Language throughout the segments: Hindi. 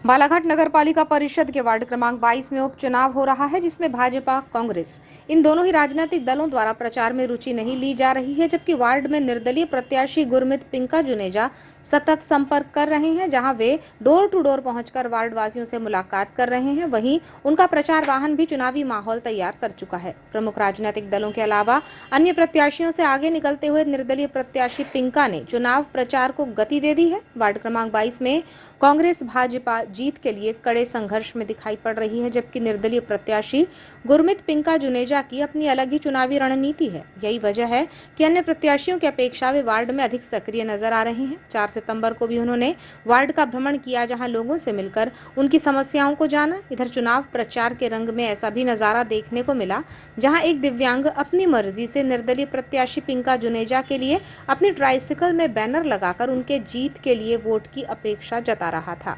बालाघाट नगर पालिका परिषद के वार्ड क्रमांक 22 में उपचुनाव हो रहा है, जिसमें भाजपा कांग्रेस इन दोनों ही राजनीतिक दलों द्वारा प्रचार में रुचि नहीं ली जा रही है। जबकि वार्ड में निर्दलीय प्रत्याशी गुरमीत पिंका जुनेजा सतत संपर्क कर रहे हैं, जहां वे डोर टू डोर पहुंचकर वार्ड वासियों से मुलाकात कर रहे हैं। वहीं उनका प्रचार वाहन भी चुनावी माहौल तैयार कर चुका है। प्रमुख राजनीतिक दलों के अलावा अन्य प्रत्याशियों से आगे निकलते हुए निर्दलीय प्रत्याशी पिंका ने चुनाव प्रचार को गति दे दी है। वार्ड क्रमांक 22 में कांग्रेस भाजपा जीत के लिए कड़े संघर्ष में दिखाई पड़ रही है, जबकि निर्दलीय प्रत्याशी गुरमीत पिंका जुनेजा की अपनी अलग ही चुनावी रणनीति है। यही वजह है कि अन्य प्रत्याशियों की अपेक्षा वे वार्ड में अधिक सक्रिय नजर आ रहे हैं। 4 सितंबर को भी उन्होंने वार्ड का भ्रमण किया, जहां लोगों से मिलकर उनकी समस्याओं को जाना। इधर चुनाव प्रचार के रंग में ऐसा भी नजारा देखने को मिला, जहां एक दिव्यांग अपनी मर्जी से निर्दलीय प्रत्याशी पिंका जुनेजा के लिए अपनी ट्राइसिकल में बैनर लगाकर उनके जीत के लिए वोट की अपेक्षा जता रहा था।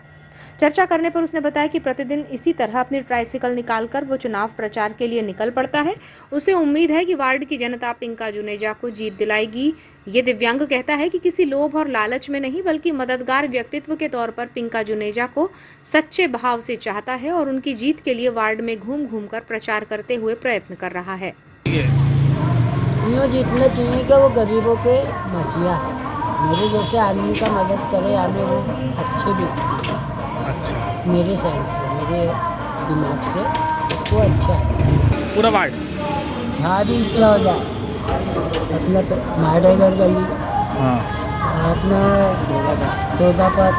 चर्चा करने पर उसने बताया कि प्रतिदिन इसी तरह अपनी ट्राइसिकल निकालकर वो चुनाव प्रचार के लिए निकल पड़ता है। उसे उम्मीद है कि वार्ड की जनता पिंका जुनेजा को जीत दिलाएगी। ये दिव्यांग कहता है कि किसी लोभ और लालच में नहीं, बल्कि मददगार व्यक्तित्व के तौर पर पिंका जुनेजा को सच्चे भाव से चाहता है और उनकी जीत के लिए वार्ड में घूम घूम कर प्रचार करते हुए प्रयत्न कर रहा है। यूँ जीतना चाहिए कि वो गरीबों के मसीहा है, मेरे जैसे आदमी का मदद करे, आगे वो अच्छे भी। अच्छा, मेरे साइड से, मेरे दिमाग से वो अच्छा है। पूरा वार्ड जहाँ भी इच्छा हो जाए, अपना माडेगर गली, अपना सौदापत।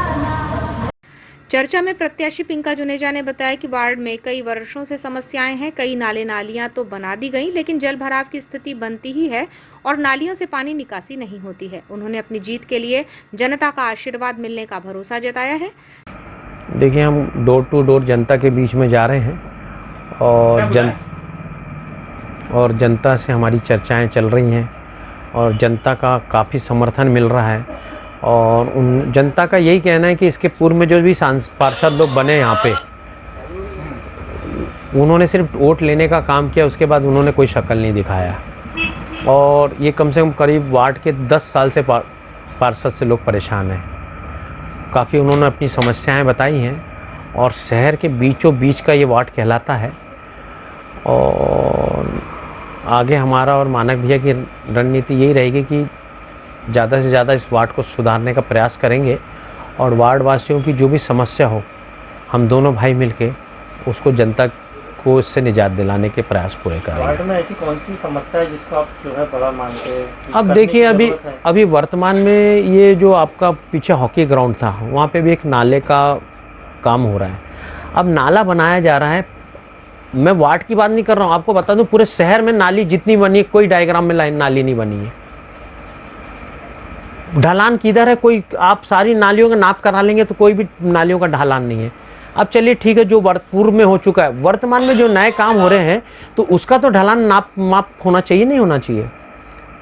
चर्चा में प्रत्याशी पिंका जुनेजा ने बताया कि वार्ड में कई वर्षों से समस्याएं हैं। कई नाले नालियां तो बना दी गई, लेकिन जल भराव की स्थिति बनती ही है और नालियों से पानी निकासी नहीं होती है। उन्होंने अपनी जीत के लिए जनता का आशीर्वाद मिलने का भरोसा जताया है। देखिए, हम डोर टू डोर जनता के बीच में जा रहे हैं और जनता से हमारी चर्चाएं चल रही हैं और जनता का काफ़ी समर्थन मिल रहा है। और उन जनता का यही कहना है कि इसके पूर्व में जो भी पार्षद लोग बने यहाँ पे, उन्होंने सिर्फ वोट लेने का काम किया, उसके बाद उन्होंने कोई शक्ल नहीं दिखाया। और ये कम से कम करीब वार्ड के 10 साल से पार्षद से लोग परेशान हैं। काफ़ी उन्होंने अपनी समस्याएं बताई हैं और शहर के बीचों बीच का ये वार्ड कहलाता है। और आगे हमारा और मानक भैया की रणनीति यही रहेगी कि ज़्यादा से ज़्यादा इस वार्ड को सुधारने का प्रयास करेंगे और वार्ड वासियों की जो भी समस्या हो, हम दोनों भाई मिलके उसको जनता को इससे निजात दिलाने के प्रयास पूरे करेंगे। वार्ड में ऐसी कौन सी समस्या है जिसको आप जो है बड़ा मानते हैं? अब देखिए, अभी वर्तमान में ये जो आपका पीछे हॉकी ग्राउंड था, वहाँ पे भी एक नाले का काम हो रहा है। अब नाला बनाया जा रहा है। मैं वार्ड की बात नहीं कर रहा हूँ, आपको बता दूँ पूरे शहर में नाली जितनी बनी है, कोई डायग्राम में नाली नहीं बनी है। ढलान किधर है? कोई आप सारी नालियों का नाप करा लेंगे तो कोई भी नालियों का ढलान नहीं है। अब चलिए ठीक है, जो पूर्व में हो चुका है, वर्तमान में जो नए काम हो रहे हैं तो उसका तो ढलान माप होना चाहिए, नहीं होना चाहिए?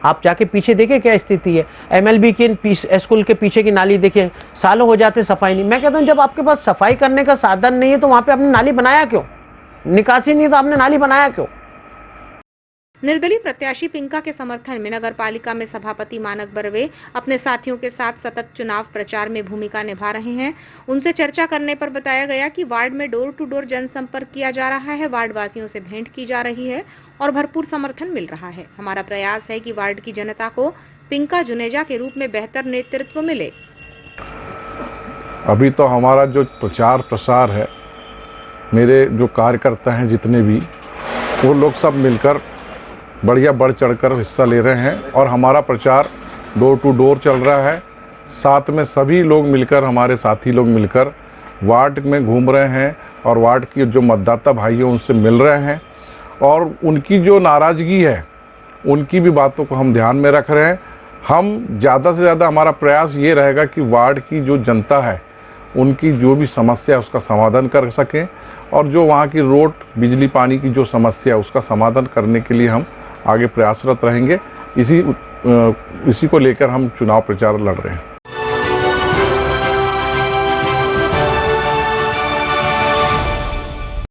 आप जाके पीछे देखिए क्या स्थिति है। MLB के स्कूल के पीछे की नाली देखिए, सालों हो जाते सफाई नहीं। मैं कहता हूँ जब आपके पास सफाई करने का साधन नहीं है तो वहाँ पे आपने नाली बनाया क्यों? निकासी नहीं तो आपने नाली बनाया क्यों? निर्दलीय प्रत्याशी पिंका के समर्थन में नगर पालिका में सभापति मानक बर्वे अपने साथियों के साथ सतत चुनाव प्रचार में भूमिका निभा रहे हैं। उनसे चर्चा करने पर बताया गया कि वार्ड में डोर टू डोर जनसंपर्क किया जा रहा है, वार्ड वासियों से भेंट की जा रही है और भरपूर समर्थन मिल रहा है। हमारा प्रयास है कि वार्ड की जनता को पिंका जुनेजा के रूप में बेहतर नेतृत्व मिले। अभी तो हमारा जो प्रचार प्रसार है, मेरे जो कार्यकर्ता हैं जितने भी, वो लोग सब मिलकर बढ़िया बढ़ चढ़कर हिस्सा ले रहे हैं और हमारा प्रचार डोर टू डोर चल रहा है। साथ में सभी लोग मिलकर, हमारे साथी लोग मिलकर वार्ड में घूम रहे हैं और वार्ड की जो मतदाता भाई हैं उनसे मिल रहे हैं और उनकी जो नाराज़गी है, उनकी भी बातों को हम ध्यान में रख रहे हैं। हम ज़्यादा से ज़्यादा, हमारा प्रयास ये रहेगा कि वार्ड की जो जनता है उनकी जो भी समस्या है उसका समाधान कर सकें और जो वहाँ की रोड, बिजली, पानी की जो समस्या है उसका समाधान करने के लिए हम आगे प्रयासरत रहेंगे। इसी को लेकर हम चुनाव प्रचार लड़ रहे हैं।